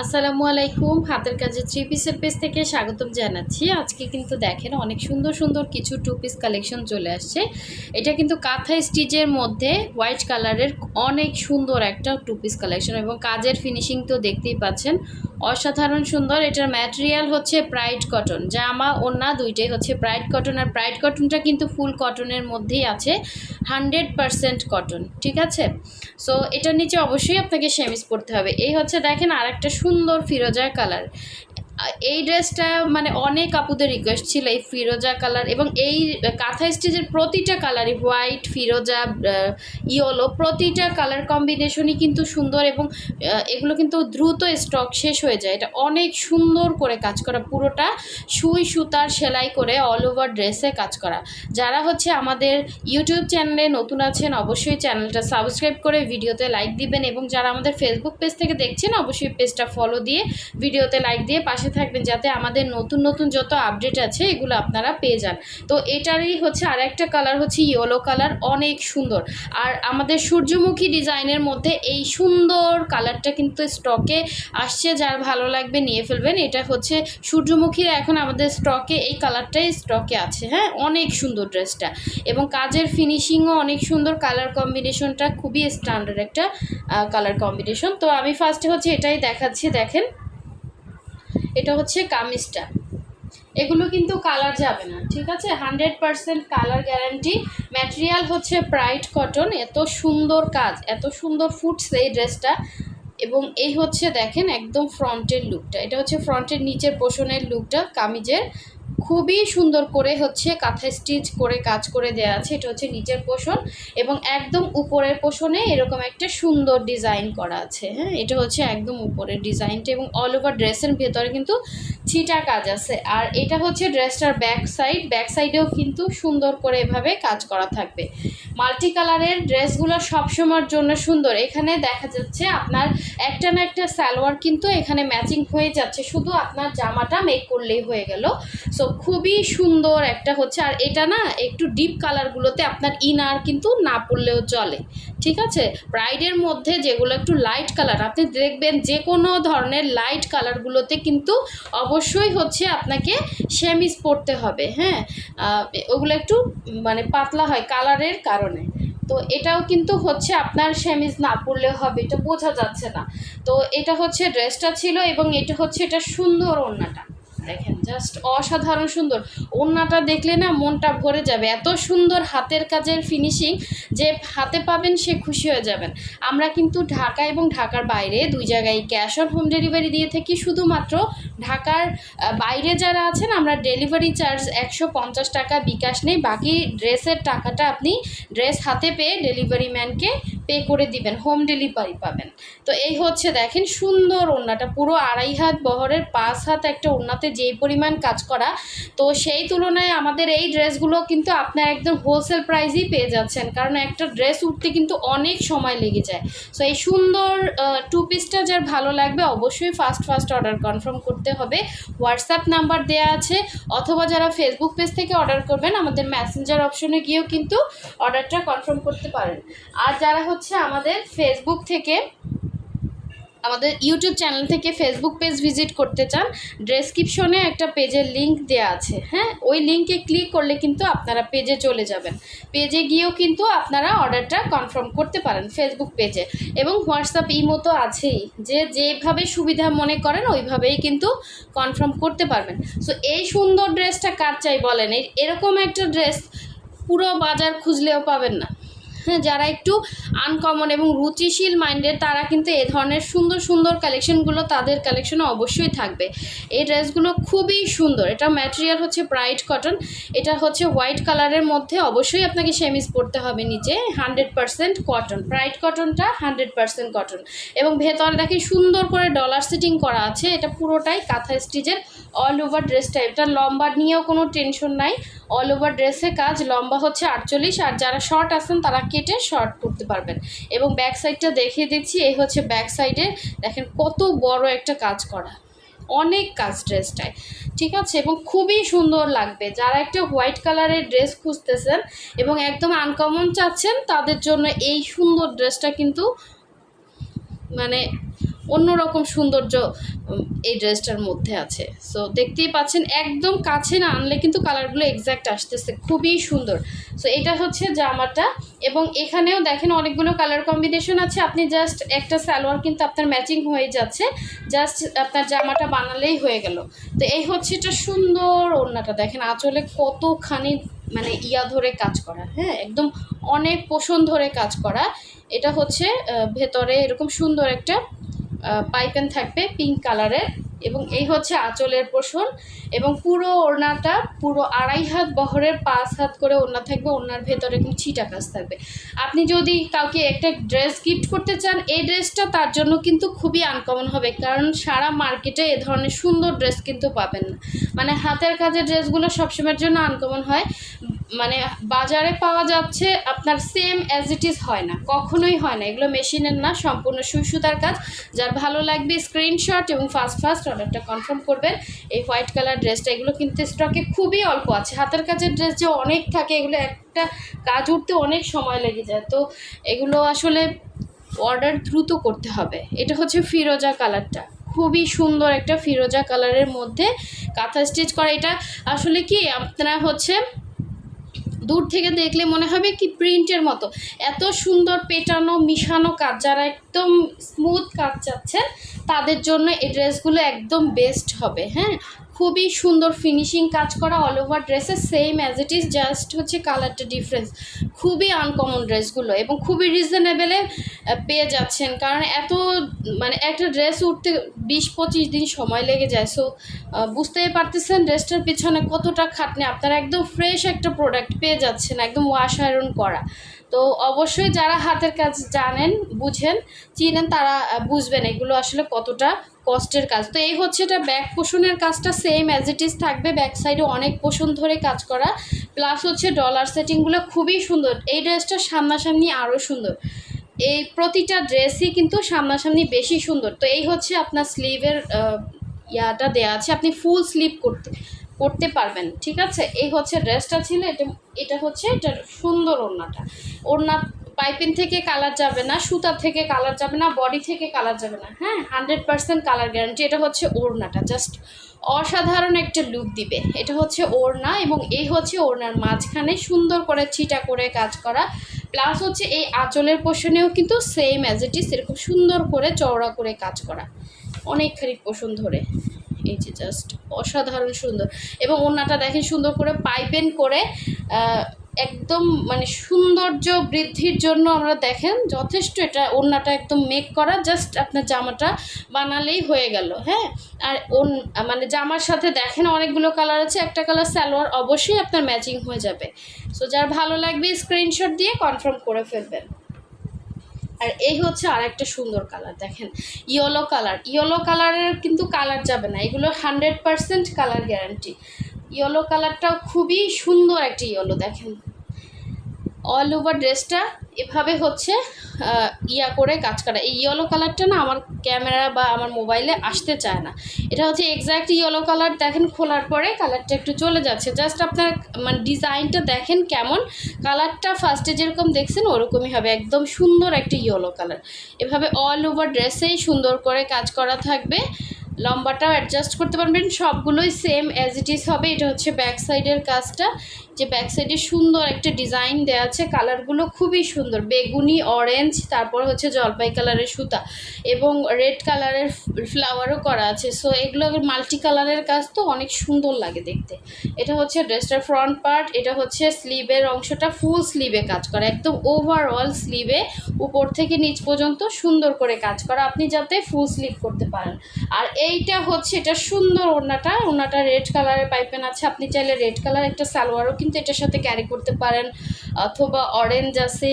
আসসালামু আলাইকুম। হাতের কাজে থ্রি পিসের পেজ থেকে স্বাগতম জানাচ্ছি। আজকে কিন্তু দেখেন অনেক সুন্দর সুন্দর কিছু টু পিস কালেকশন চলে আসছে। এটা কিন্তু কাঁথা স্টিচের মধ্যে হোয়াইট কালারের অনেক সুন্দর একটা টু পিস কালেকশন এবং কাজের ফিনিশিং তো দেখতেই পাচ্ছেন, অসাধারণ সুন্দর। এটার ম্যাটেরিয়াল হচ্ছে প্রাইড কটন, জামা ওড়না দুইটাই হচ্ছে প্রাইড কটন। আর প্রাইড কটনটা কিন্তু ফুল কটনের মধ্যেই আছে, 100% কটন, ঠিক আছে। সো এটার নিচে অবশ্যই আপনাকে সেমিজ পরতে হবে। এই হচ্ছে দেখেন আর একটা সুন্দর ফিরোজা কালার। এই ড্রেসটা মানে অনেক আপুদের রিকোয়েস্ট ছিল এই ফিরোজা কালার, এবং এই কাঁথা স্টিচের প্রতিটা কালারই হোয়াইট, ফিরোজা, ইয়েলো, প্রতিটা কালার কম্বিনেশনই কিন্তু সুন্দর এবং এগুলো কিন্তু দ্রুত স্টক শেষ হয়ে যায়। এটা অনেক সুন্দর করে কাজ করা, পুরোটা সুই সুতার সেলাই করে অল ওভার ড্রেসে কাজ করা। যারা হচ্ছে আমাদের ইউটিউব চ্যানেলে নতুন আছেন অবশ্যই চ্যানেলটা সাবস্ক্রাইব করে ভিডিওতে লাইক দিবেন, এবং যারা আমাদের ফেসবুক পেজ থেকে দেখছেন অবশ্যই পেজটা ফলো দিয়ে ভিডিওতে লাইক দিয়ে পাশে থাকবেন, যাতে আমাদের নতুন নতুন যত আপডেট আছে এগুলো আপনারা পেয়ে যান। তো এটারই হচ্ছে আর একটা কালার হচ্ছে ইয়েলো কালার, অনেক সুন্দর। আর আমাদের সূর্যমুখী ডিজাইনের মধ্যে এই সুন্দর কালারটা কিন্তু স্টকে আসছে, যার ভালো লাগবে নিয়ে ফেলবেন। এটা হচ্ছে সূর্যমুখীর এখন আমাদের স্টকে এই কালারটাই স্টকে আছে। হ্যাঁ, অনেক সুন্দর ড্রেসটা, এবং কাজের ফিনিশিংও অনেক সুন্দর। কালার কম্বিনেশনটা খুবই স্ট্যান্ডার্ড একটা কালার কম্বিনেশন। তো আমি ফার্স্টে হচ্ছে এটাই দেখাচ্ছি। দেখেন, এটা হচ্ছে কামিজটা, এগুলো কিন্তু কালার যাবে না, ঠিক আছে, 100% কালার গ্যারান্টি। ম্যাটেরিয়াল হচ্ছে প্রাইড কটন। এত সুন্দর কাজ, এত সুন্দর ফুটছে এই ড্রেসটা। এবং এই হচ্ছে দেখেন একদম ফ্রন্টের লুকটা, এটা হচ্ছে ফ্রন্টের নিচের পোষণের লুকটা কামিজের। খুবই সুন্দর করে হচ্ছে কাঁথা স্টিচ করে কাজ করে দেওয়া আছে। এটা হচ্ছে নিচের পোষণ, এবং একদম উপরের পোষণে এরকম একটা সুন্দর ডিজাইন করা আছে। হ্যাঁ, এটা হচ্ছে একদম উপরের ডিজাইনটা, এবং অল ওভার ড্রেসের ভেতরে কিন্তু ছিটা কাজ আছে। আর এটা হচ্ছে ড্রেসটার ব্যাক সাইড, ব্যাক সাইডেও কিন্তু সুন্দর করে এভাবে কাজ করা থাকবে। মাল্টি কালারের ড্রেসগুলো সবসময়ের জন্য সুন্দর। এখানে দেখা যাচ্ছে আপনার একটা না একটা সালোয়ার কিন্তু এখানে ম্যাচিং হয়ে যাচ্ছে, শুধু আপনার জামাটা মেক করলেই হয়ে গেল। সো খুবই সুন্দর একটা হচ্ছে। আর এটা না একটু ডিপ কালারগুলোতে আপনার ইনার কিন্তু না পরলেও চলে, ঠিক আছে। প্রাইডের মধ্যে যেগুলো একটু লাইট কালার, আপনি দেখবেন যে কোনো ধরনের লাইট কালারগুলোতে কিন্তু অবশ্যই হচ্ছে আপনাকে সেমিজ পরতে হবে। হ্যাঁ, ওগুলো একটু মানে পাতলা হয় কালারের কারণে। তো এটাও কিন্তু হচ্ছে আপনার সেমিজ না পরলেও হবে, এটা বোঝা যাচ্ছে না। তো এটা হচ্ছে ড্রেসটা ছিল, এবং এটা হচ্ছে এটা সুন্দর ওড়নাটা। দেখেন জাস্ট অসাধারণ সুন্দর ওড়নাটা, দেখলে না মনটা ভরে যাবে। এত সুন্দর হাতের কাজের ফিনিশিং, যে হাতে পাবেন সে খুশি হয়ে যাবেন। আমরা কিন্তু ঢাকা এবং ঢাকার বাইরে দুই জায়গায় ক্যাশ অন হোম ডেলিভারি দিয়ে থাকি। শুধুমাত্র ঢাকার বাইরে যারা আছেন আমরা ডেলিভারি চার্জ 150 টাকা বিকাশ নেই, বাকি ড্রেসের টাকাটা আপনি ড্রেস হাতে পেয়ে ডেলিভারি ম্যানকে পে করে দিবেন, হোম ডেলিভারি পাবেন। তো এই হচ্ছে দেখেন সুন্দর ওড়নাটা, পুরো 2.5 হাত বহরের 5 হাত একটা ওড়নাতে যেই পরিমাণ কাজ করা। তো সেই তুলনায় আমাদের এই ড্রেসগুলো কিন্তু আপনার একদম হোলসেল প্রাইসেই পেয়ে যাচ্ছেন, কারণ একটা ড্রেস উঠতে কিন্তু অনেক সময় লেগে যায়। সো এই সুন্দর টু পিসটা যার ভালো লাগবে অবশ্যই ফার্স্ট অর্ডার কনফার্ম করতে হবে। হোয়াটসঅ্যাপ নাম্বার দেওয়া আছে, অথবা যারা ফেসবুক পেজ থেকে অর্ডার করবেন আমাদের মেসেঞ্জার অপশনে গিয়েও কিন্তু অর্ডারটা কনফার্ম করতে পারেন। আর যারা হচ্ছে আমাদের ফেসবুক থেকে, আমাদের ইউটিউব চ্যানেল থেকে ফেসবুক পেজ ভিজিট করতে চান, ডেসক্রিপশনে একটা পেজের লিঙ্ক দেওয়া আছে। হ্যাঁ, ওই লিঙ্কে ক্লিক করলে কিন্তু আপনারা পেজে চলে যাবেন। পেজে গিয়েও কিন্তু আপনারা অর্ডারটা কনফার্ম করতে পারেন ফেসবুক পেজে, এবং হোয়াটসঅ্যাপ ইমো তো আছেই, যে যেভাবে সুবিধা মনে করেন ওইভাবেই কিন্তু কনফার্ম করতে পারবেন। সো এই সুন্দর ড্রেসটা কার চাই বলেন, এরকম একটা ড্রেস পুরো বাজার খুঁজলেও পাবেন না। হ্যাঁ, যারা একটু আনকমন এবং রুচিশীল মাইন্ডের তারা কিন্তু এ ধরনের সুন্দর সুন্দর কালেকশনগুলো তাদের কালেকশনে অবশ্যই থাকবে। এই ড্রেসগুলো খুবই সুন্দর। এটা ম্যাটেরিয়াল হচ্ছে প্রাইড কটন, এটা হচ্ছে হোয়াইট কালারের মধ্যে, অবশ্যই আপনাকে সেমিজ পরতে হবে নিচে, 100% কটন। প্রাইড কটনটা 100% কটন, এবং ভেতরে দেখি সুন্দর করে ডলার সিটিং করা আছে। এটা পুরোটাই কাঁথা স্টিচের অল ওভার ড্রেসটা। এটা লম্বা নিয়েও কোনো টেনশন নাই, অল ওভার ড্রেসে কাজ। লম্বা হচ্ছে 48, আর যারা শর্ট আছেন তারা কেটে শর্ট করতে পারবেন। এবং ব্যাক সাইডটা দেখিয়ে দিচ্ছি, এই হচ্ছে ব্যাক সাইডে, দেখেন কত বড় একটা কাজ করা, অনেক কাজ ড্রেসটায়, ঠিক আছে। এবং খুবই সুন্দর লাগবে। যারা একটা হোয়াইট কালারের ড্রেস খুঁজতেছেন এবং একদম আনকমন চাচ্ছেন তাদের জন্য এই সুন্দর ড্রেসটা কিন্তু মানে অন্যরকম সৌন্দর্য এই ড্রেসটার মধ্যে আছে। সো দেখতেই পাচ্ছেন, একদম কাছে না আনলে কিন্তু কালারগুলো এক্স্যাক্ট আসতেছে, খুবই সুন্দর। সো এটা হচ্ছে জামাটা, এবং এখানেও দেখেন অনেকগুলো কালার কম্বিনেশন আছে। আপনি জাস্ট একটা সালোয়ার কিন্তু আপনার ম্যাচিং হয়ে যাচ্ছে, জাস্ট আপনার জামাটা বানালেই হয়ে গেল। তো এই হচ্ছে এটা সুন্দর ওড়নাটা, দেখেন আঁচলে কতখানি মানে ইয়া ধরে কাজ করা, হ্যাঁ একদম অনেক পোষণ ধরে কাজ করা। এটা হচ্ছে ভেতরে এরকম সুন্দর একটা পাইপেন থাকবে পিঙ্ক কালারের, এবং এই হচ্ছে আঁচলের পোষণ। এবং পুরো ওড়নাটা পুরো 2.5 হাত বহরের 5 হাত করে ওড়না থাকবে, ওড়নার ভেতরে এরকম ছিটা কাজ থাকবে। আপনি যদি কাউকে একটা ড্রেস গিফট করতে চান, এই ড্রেসটা তার জন্য কিন্তু খুবই আনকমন হবে, কারণ সারা মার্কেটে এ ধরনের সুন্দর ড্রেস কিন্তু পাবেন না। মানে হাতের কাজের ড্রেসগুলো সবসময়ের জন্য আনকমন হয়, মানে বাজারে পাওয়া যাচ্ছে আপনার সেম অ্যাজ ইট ইজ হয় না, কখনোই হয় না। এগুলো মেশিনের না, সম্পূর্ণ সুই সুতার কাজ। যার ভালো লাগবে স্ক্রিনশট এবং ফার্স্ট অর্ডারটা কনফার্ম করবেন। এই হোয়াইট কালার ড্রেসটা, এগুলো কিন্তু স্টকে খুবই অল্প আছে। হাতের কাজের ড্রেস যে অনেক থাকে, এগুলো একটা কাজ উঠতে অনেক সময় লেগে যায়, তো এগুলো আসলে অর্ডার দ্রুত করতে হবে। এটা হচ্ছে ফিরোজা কালারটা, খুবই সুন্দর একটা ফিরোজা কালারের মধ্যে কাঁথা স্টিচ করা। এটা আসলে কি আপনারা হচ্ছে দূর থেকে দেখলে মনে হবে কি প্রিন্টের মতো, এত সুন্দর পেটানো মিশানো কাজ। যারা একদম স্মুথ কাজ চাচ্ছেন তাদের জন্য এই ড্রেসগুলো একদম বেস্ট হবে। হ্যাঁ, খুবই সুন্দর ফিনিশিং কাজ করা অল ওভার ড্রেসে, same as it is, just হচ্ছে কালারটা ডিফারেন্স। খুবই আনকমন ড্রেসগুলো, এবং খুবই রিজনেবেলে পেয়ে যাচ্ছেন, কারণ এত মানে একটা ড্রেস উঠতে 20-25 দিন সময় লেগে যায়। সো বুঝতেই পারতেছেন ড্রেসটার পিছনে কতটা খাটনি। আপনারা একদম ফ্রেশ একটা প্রোডাক্ট পেয়ে যাচ্ছেন, একদম ওয়াশ আয়রন করা। তো অবশ্যই যারা হাতের কাজ জানেন, বুঝেন, চিনেন, তারা বুঝবেন এগুলো আসলে কতটা কষ্টের কাজ। তো এই হচ্ছে এটা ব্যাক পোষণের কাজটা সেম অ্যাজ ইট ইজ থাকবে, ব্যাক সাইডে অনেক পোষণ ধরে কাজ করা, প্লাস হচ্ছে ডলার সেটিংগুলো খুবই সুন্দর। এই ড্রেসটা সামনাসামনি আরও সুন্দর, এই প্রতিটা ড্রেসই কিন্তু সামনাসামনি বেশি সুন্দর। তো এই হচ্ছে আপনার স্লিভের ইয়াটা দেওয়া আছে, আপনি ফুল স্লিভ করতে পারবেন, ঠিক আছে। এই হচ্ছে ড্রেসটা ছিল, এটা হচ্ছে এটা সুন্দর ওড়নাটা। ওড়না পাইপিং থেকে কালার যাবে না, সুতা থেকে কালার যাবে না, বডি থেকে কালার যাবে না, হ্যাঁ 100% কালার গ্যারান্টি। এটা হচ্ছে ওড়নাটা, জাস্ট অসাধারণ একটা লুক দিবে। এটা হচ্ছে ওড়না, এবং এই হচ্ছে ওড়নার মাঝখানে সুন্দর করে ছিটা করে কাজ করা, প্লাস হচ্ছে এই আঁচলের পোষণেও কিন্তু সেম অ্যাজ ইট ইজ এরকম সুন্দর করে চওড়া করে কাজ করা, অনেকখানি পোষণ ধরে। এই যে জাস্ট অসাধারণ সুন্দর। এবং ওড়নাটা দেখেন সুন্দর করে পাইপেন করে একদম মানে সৌন্দর্য বৃদ্ধির জন্য আমরা দেখেন যথেষ্ট এটা ওড়নাটা একদম মেক করা, জাস্ট আপনার জামাটা বানালেই হয়ে গেল। হ্যাঁ, আর মানে জামার সাথে দেখেন অনেকগুলো কালার আছে, একটা কালার সালোয়ার অবশ্যই আপনার ম্যাচিং হয়ে যাবে। সো যার ভালো লাগবে স্ক্রিনশট দিয়ে কনফার্ম করে ফেলবেন। আর এই হচ্ছে আর একটা সুন্দর কালার, দেখেন ইয়েলো কালারের কিন্তু কালার যাবে না, এগুলো 100% কালার গ্যারান্টি। ইয়েলো কালারটাও খুবই সুন্দর একটা ইয়েলো, দেখেন অল ওভার ড্রেসটা এভাবে হচ্ছে ইয়া করে কাজ করা। এই ইয়েলো কালারটা না আমার ক্যামেরা বা আমার মোবাইলে আসতে চায় না, এটা হচ্ছে এক্স্যাক্ট ইয়েলো কালার। দেখেন খোলার পরে কালারটা একটু চলে যাচ্ছে, জাস্ট আপনার মানে ডিজাইনটা দেখেন কেমন, কালারটা ফার্স্টে যেরকম দেখছেন ওরকমই হবে, একদম সুন্দর একটা ইয়েলো কালার। এভাবে অল ওভার ড্রেসেই সুন্দর করে কাজ করা থাকবে, লম্বাটাও অ্যাডজাস্ট করতে পারবেন, সবগুলোই সেম অ্যাজ ইট ইজ হবে। এটা হচ্ছে ব্যাক সাইডের কাজটা, যে ব্যাক সাইডে সুন্দর একটা ডিজাইন দেওয়া আছে, কালারগুলো খুবই সুন্দর, বেগুনি, অরেঞ্জ, তারপর হচ্ছে জলপাই কালারের সুতা এবং রেড কালারের ফ্লাওয়ারও করা আছে। সো এগুলো মাল্টি কালারের কাজ, তো অনেক সুন্দর লাগে দেখতে। এটা হচ্ছে ড্রেসটার ফ্রন্ট পার্ট, এটা হচ্ছে স্লিভের অংশটা, ফুল স্লিভে কাজ করা, একদম ওভারঅল স্লিভে উপর থেকে নিচ পর্যন্ত সুন্দর করে কাজ করা, আপনি যাতে ফুল স্লিভ করতে পারেন। আর এইটা হচ্ছে এটা সুন্দর ওড়নাটা রেড কালারের পাইপেন আছে, আপনি চাইলে রেড কালার একটা সালোয়ারও কিন্তু এটার সাথে ক্যারি করতে পারেন, অথবা অরেঞ্জ আছে,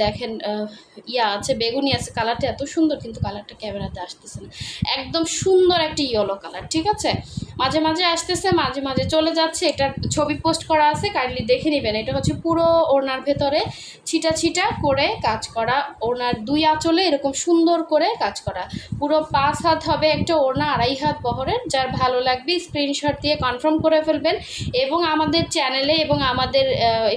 দেখেন ইয়া আছে, বেগুনি আছে, কালারটা এত সুন্দর, কিন্তু কালারটা ক্যামেরাতে আসতেছে না, একদম সুন্দর একটা ইয়েলো কালার, ঠিক আছে। মাঝে মাঝে আসতেছে, মাঝে মাঝে চলে যাচ্ছে। এটা ছবি পোস্ট করা আছে, কাইন্ডলি দেখে নেবেন। এটা হচ্ছে পুরো ওড়নার ভেতরে ছিটা ছিটা করে কাজ করা, ওড়নার 2 আঁচলে এরকম সুন্দর করে কাজ করা। পুরো 5 হাত হবে একটা ওড়না, 2.5 হাত বহরের। যার ভালো লাগবে স্ক্রিনশট দিয়ে কনফার্ম করে ফেলবেন। এবং আমাদের চ্যানেলে এবং আমাদের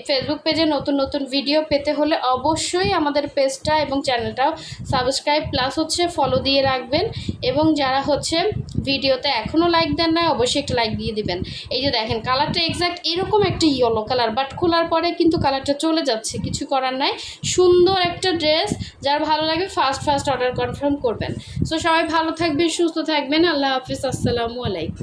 ফেসবুক পেজে নতুন নতুন ভিডিও পেতে হলে অবশ্যই আমাদের পেজটা এবং চ্যানেলটাও সাবস্ক্রাইব প্লাস হচ্ছে ফলো দিয়ে রাখবেন। এবং যারা হচ্ছে ভিডিওতে এখনও লাইক দেন না, অবশ্যই একটা লাইক দিয়ে দিবেন। এই যে দেখেন কালারটা এক্স্যাক্ট এরকম একটা ইয়েলো কালার, বাট খোলার পরে কিন্তু কালারটা চলে যাচ্ছে, কিছু করার নাই। সুন্দর একটা ড্রেস, যার ভালো লাগে ফার্স্ট অর্ডার কনফার্ম করবেন। সো সবাই ভালো থাকবেন, সুস্থ থাকবেন। আল্লাহ হাফিজ, আসসালামু আলাইকুম।